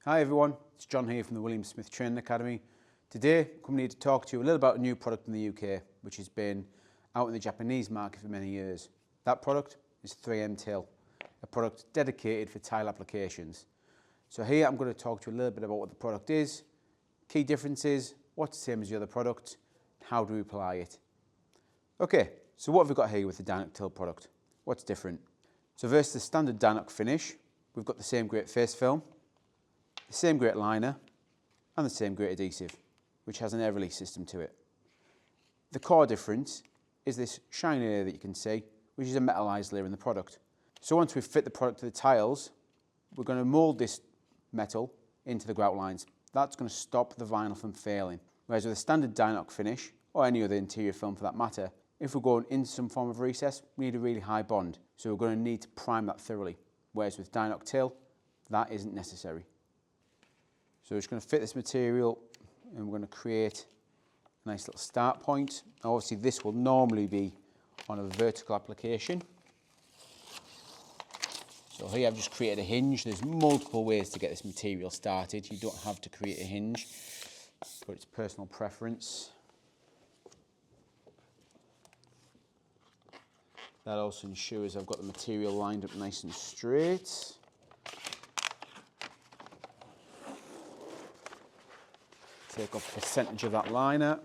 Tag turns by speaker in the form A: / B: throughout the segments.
A: Hi everyone, it's John here from the William Smith Training Academy. Today, I'm coming here to talk to you a little about a new product in the UK, which has been out in the Japanese market for many years. That product is 3M TIL, a product dedicated for tile applications. So here I'm going to talk to you a little bit about what the product is, key differences, what's the same as the other product, how do we apply it. Okay, so what have we got here with the DI-NOC TIL product? What's different? So versus the standard DI-NOC finish, we've got the same great face film, the same great liner and the same great adhesive, which has an air release system to it. The core difference is this shiny layer that you can see, which is a metallized layer in the product. So once we've fit the product to the tiles, we're going to mould this metal into the grout lines. That's going to stop the vinyl from failing. Whereas with a standard DI-NOC finish, or any other interior film for that matter, if we're going into some form of recess, we need a really high bond. So we're going to need to prime that thoroughly. Whereas with DI-NOC TIL, that isn't necessary. So we're just going to fit this material and we're going to create a nice little start point. Now obviously this will normally be on a vertical application. So here I've just created a hinge. There's multiple ways to get this material started. You don't have to create a hinge, but it's personal preference. That also ensures I've got the material lined up nice and straight. Take off a percentage of that liner,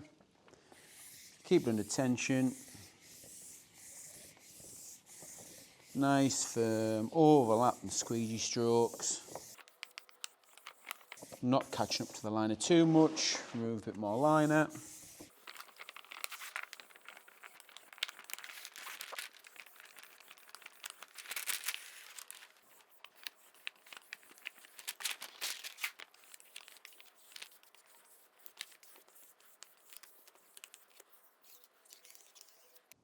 A: keep it under tension, nice firm overlap and squeegee strokes, not catching up to the liner too much, remove a bit more liner.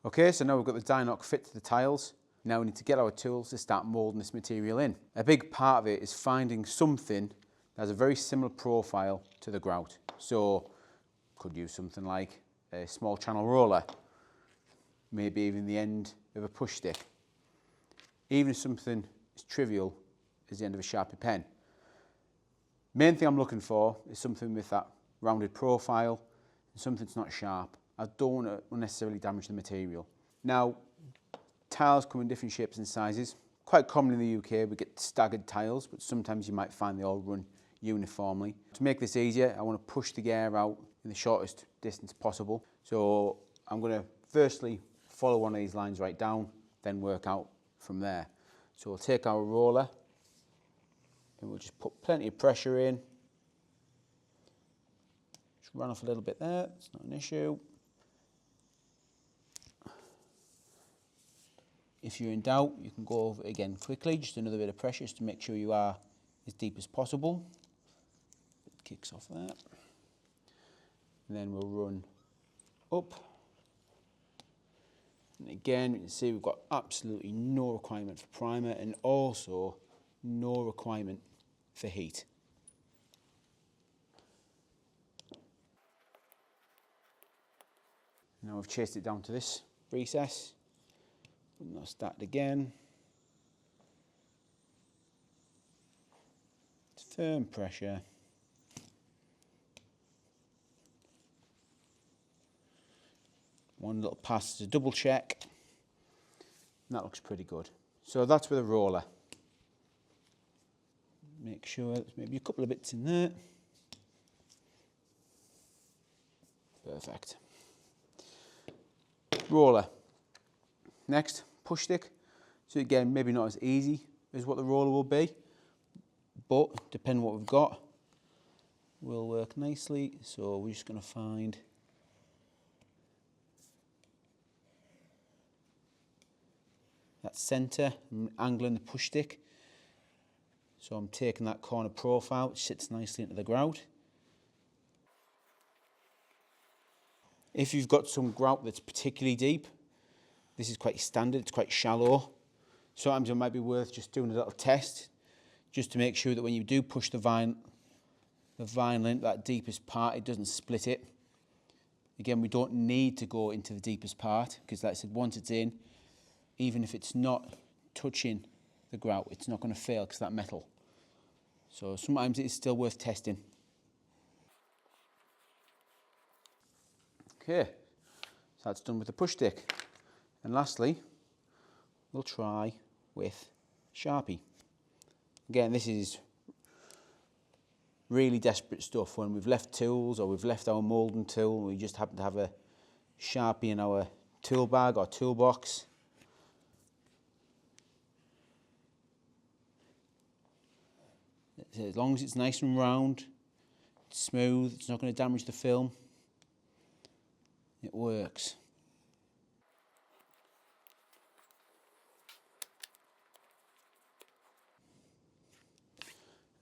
A: Okay, so now we've got the DI-NOC fit to the tiles. Now we need to get our tools to start moulding this material in. A big part of it is finding something that has a very similar profile to the grout. So, could use something like a small channel roller, maybe even the end of a push stick. Even if something as trivial as the end of a Sharpie pen. Main thing I'm looking for is something with that rounded profile and something that's not sharp. I don't want to unnecessarily damage the material. Now, tiles come in different shapes and sizes. Quite common in the UK, we get staggered tiles, but sometimes you might find they all run uniformly. To make this easier, I want to push the air out in the shortest distance possible. So I'm going to firstly follow one of these lines right down, then work out from there. So we'll take our roller and we'll just put plenty of pressure in. Just run off a little bit there, it's not an issue. If you're in doubt, you can go over it again quickly, just another bit of pressure just to make sure you are as deep as possible. It kicks off there. And then we'll run up. And again, you can see we've got absolutely no requirement for primer and also no requirement for heat. Now we've chased it down to this recess. And I'll start again. It's firm pressure. One little pass to double check. And that looks pretty good. So that's with a roller. Make sure there's maybe a couple of bits in there. Perfect. Roller. Next, push stick. So again, maybe not as easy as what the roller will be, but depending on what we've got, will work nicely. So we're just going to find that centre and angling the push stick. So I'm taking that corner profile, which sits nicely into the grout. If you've got some grout that's particularly deep, this is quite standard, it's quite shallow. Sometimes it might be worth just doing a little test, just to make sure that when you do push the vinyl into that deepest part, it doesn't split it. Again, we don't need to go into the deepest part, because like I said, once it's in, even if it's not touching the grout, it's not going to fail because that metal. So sometimes it is still worth testing. Okay, so that's done with the push stick. And lastly, we'll try with Sharpie. Again, this is really desperate stuff when we've left tools or we've left our moulding tool, we just happen to have a Sharpie in our tool bag or toolbox. As long as it's nice and round, it's smooth, it's not going to damage the film, it works.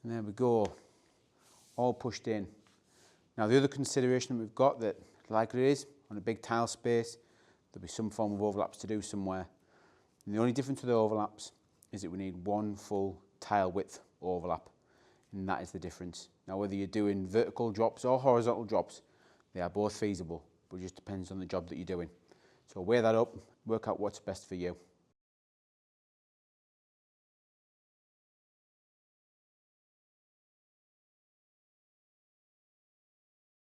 A: And there we go, all pushed in. Now the other consideration that we've got, that like it is on a big tile space, there'll be some form of overlaps to do somewhere. And the only difference with the overlaps is that we need one full tile width overlap, and that is the difference. Now whether you're doing vertical drops or horizontal drops, they are both feasible, but it just depends on the job that you're doing. So weigh that up, work out what's best for you.